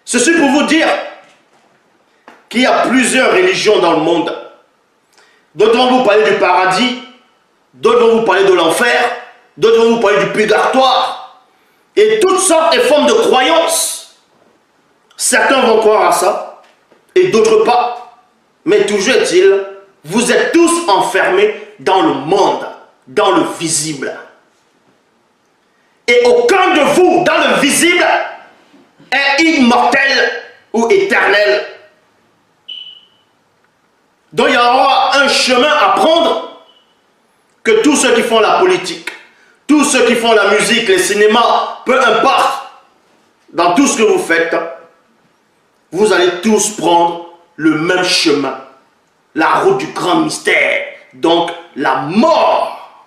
Ceci pour vous dire qu'il y a plusieurs religions dans le monde. D'autres vont vous parler du paradis, d'autres vont vous parler de l'enfer, d'autres vont vous parler du purgatoire, et toutes sortes de formes de croyances. Certains vont croire à ça, et d'autres pas. Mais toujours est-il, vous êtes tous enfermés dans le monde, dans le visible. Et aucun de vous, dans le visible, est immortel ou éternel. Donc il y aura un chemin à prendre que tous ceux qui font la politique, tous ceux qui font la musique, les cinémas, peu importe, dans tout ce que vous faites, vous allez tous prendre le même chemin. La route du grand mystère, donc la mort.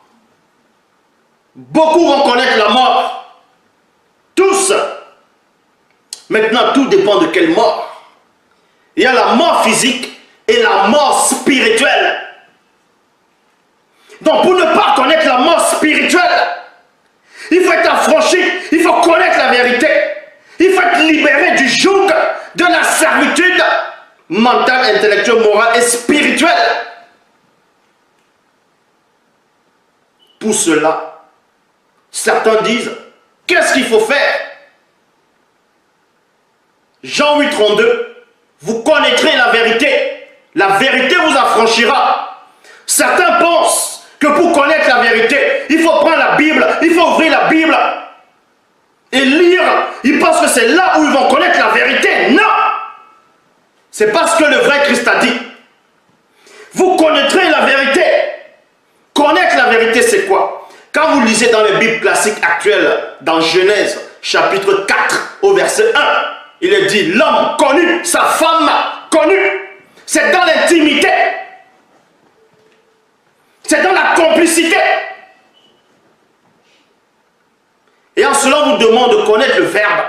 Beaucoup vont connaître la mort. Tous. Maintenant, tout dépend de quelle mort. Il y a la mort physique et la mort spirituelle. Donc, pour ne pas connaître la mort spirituelle, il faut être affranchi, il faut connaître la vérité. Il faut être libéré du joug de la servitude mentale, intellectuelle, morale et spirituelle. Pour cela, certains disent, qu'est-ce qu'il faut faire? Jean 8, 32, vous connaîtrez la vérité vous affranchira. Certains pensent que pour connaître la vérité, il faut prendre la Bible, il faut ouvrir la Bible et lire. Ils pensent que c'est là où ils vont connaître la vérité. Non! C'est parce que le vrai Christ a dit. Vous connaîtrez la vérité. Connaître la vérité, c'est quoi? Quand vous lisez dans les Bibles classiques actuelles, dans Genèse, chapitre 4, au verset 1, il est dit, l'homme connu, sa femme connue. C'est dans l'intimité. C'est dans la complicité. Et en cela, on vous demande de connaître le Verbe.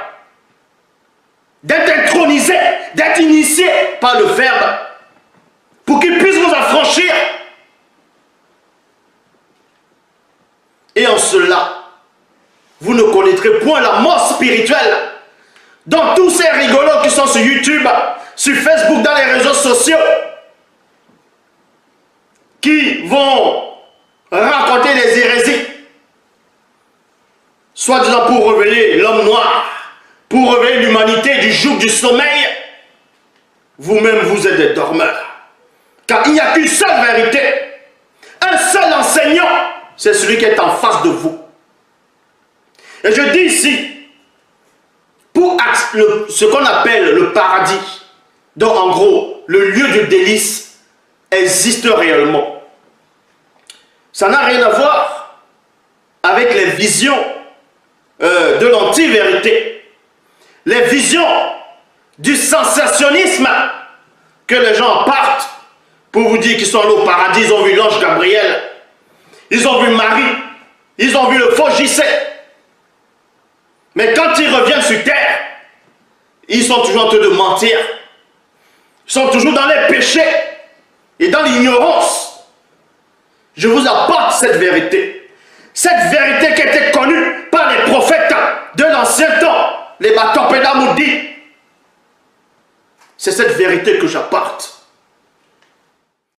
D'être intronisé, d'être initié par le Verbe. Pour qu'il puisse vous affranchir. Et en cela, vous ne connaîtrez point la mort spirituelle. Dans tous ces rigolos qui sont sur YouTube, sur Facebook, dans les réseaux sociaux, qui vont raconter des hérésies, soi-disant pour révéler l'homme noir, pour révéler l'humanité du joug du sommeil, vous-même vous êtes des dormeurs. Car il n'y a qu'une seule vérité, un seul enseignant, c'est celui qui est en face de vous. Et je dis ici, pour ce qu'on appelle le paradis, donc en gros, le lieu de délice, existe réellement. Ça n'a rien à voir avec les visions de l'anti-vérité, les visions du sensationnisme que les gens partent pour vous dire qu'ils sont allés au paradis, ils ont vu l'ange Gabriel, ils ont vu Marie, ils ont vu le faux J.C. Mais quand ils reviennent sur terre, ils sont toujours en train de mentir. Ils sont toujours dans les péchés et dans l'ignorance. Je vous apporte cette vérité. Cette vérité qui était connue par les prophètes de l'ancien temps, les Batopédamoudi. C'est cette vérité que j'apporte.